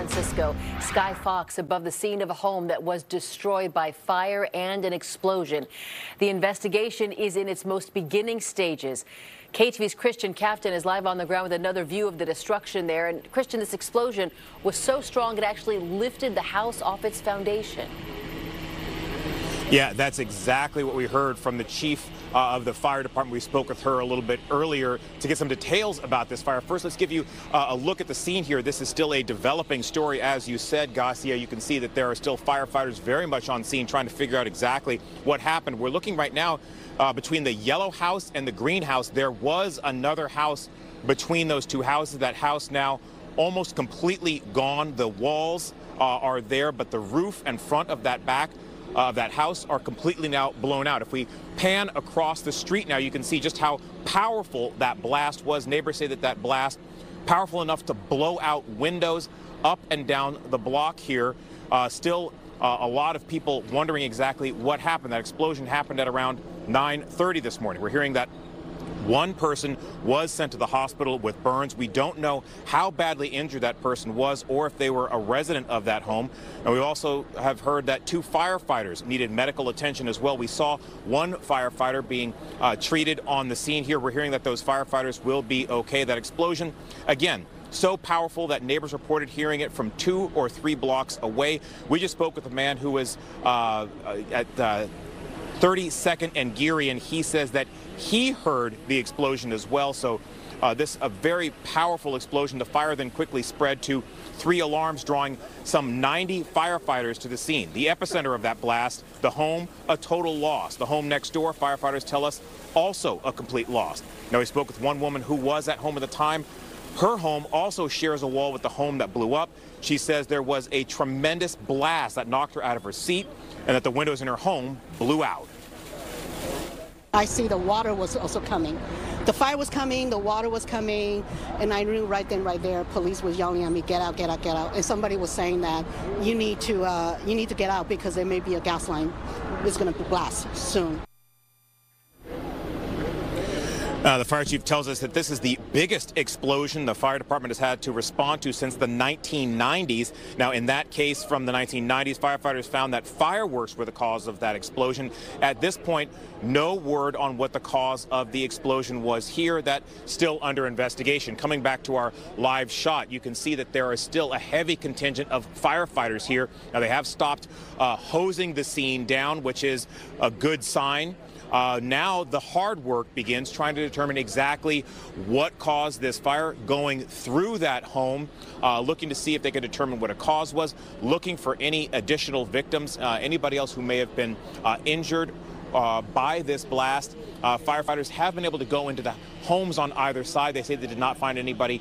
Francisco. Sky Fox above the scene of a home that was destroyed by fire and an explosion. The investigation is in its most beginning stages. KTVU's Christian Captain is live on the ground with another view of the destruction there. And Christian, this explosion was so strong it actually lifted the house off its foundation. Yeah, that's exactly what we heard from the chief of the fire department. We spoke with her a little bit earlier to get some details about this fire. First, let's give you a look at the scene here. This is still a developing story. As you said, Garcia, you can see that there are still firefighters very much on scene trying to figure out exactly what happened. We're looking right now between the yellow house and the green house. There was another house between those two houses. That house now almost completely gone. The walls are there, but the roof and front of that back that house are completely now blown out. If we pan across the street now, you can see just how powerful that blast was. Neighbors say that that blast powerful enough to blow out windows up and down the block here. Still a lot of people wondering exactly what happened. That explosion happened at around 9:30 this morning. We're hearing that one person was sent to the hospital with burns. We don't know how badly injured that person was or if they were a resident of that home. And we also have heard that 2 firefighters needed medical attention as well. We saw one firefighter being treated on the scene here. We're hearing that those firefighters will be okay. That explosion, again, so powerful that neighbors reported hearing it from 2 or 3 blocks away. We just spoke with a man who was at 32nd and Geary, and he says that he heard the explosion as well. So this a very powerful explosion. The fire then quickly spread to 3 alarms, drawing some 90 firefighters to the scene. The epicenter of that blast, the home, a total loss. The home next door, firefighters tell us, also a complete loss. Now, we spoke with one woman who was at home at the time. Her home also shares a wall with the home that blew up. She says there was a tremendous blast that knocked her out of her seat and that the windows in her home blew out. I see the water was also coming. The fire was coming, the water was coming, and I knew right then, right there, police was yelling at me, get out, get out, get out. And somebody was saying that you need to get out because there may be a gas line that's going to blast soon. The fire chief tells us that this is the biggest explosion the fire department has had to respond to since the 1990s. Now, in that case from the 1990s, firefighters found that fireworks were the cause of that explosion. At this point, no word on what the cause of the explosion was here. That's still under investigation. Coming back to our live shot, you can see that there is still a heavy contingent of firefighters here. Now, they have stopped hosing the scene down, which is a good sign. Now the hard work begins, trying to determine exactly what caused this fire, going through that home, looking to see if they can determine what a cause was, looking for any additional victims, anybody else who may have been injured by this blast. Firefighters have been able to go into the homes on either side. They say they did not find anybody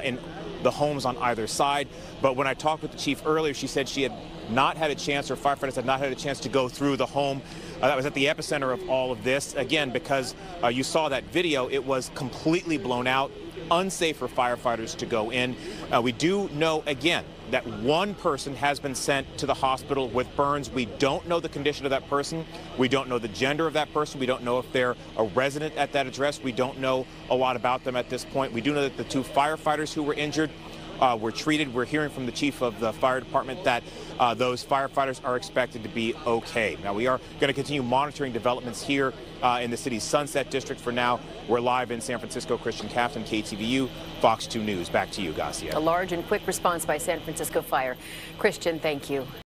in the homes on either side. But when I talked with the chief earlier, she said she had not had a chance, or firefighters had not had a chance to go through the home that was at the epicenter of all of this. Again, because you saw that video, it was completely blown out, unsafe for firefighters to go in. We do know, again, that one person has been sent to the hospital with burns. We don't know the condition of that person. We don't know the gender of that person. We don't know if they're a resident at that address. We don't know a lot about them at this point. We do know that the 2 firefighters who were injured were treated. We're hearing from the chief of the fire department that those firefighters are expected to be okay. Now, we are going to continue monitoring developments here in the city's Sunset District. For now, we're live in San Francisco. Christian Captain, KTVU, Fox 2 News. Back to you, Garcia. A large and quick response by San Francisco Fire. Christian, thank you.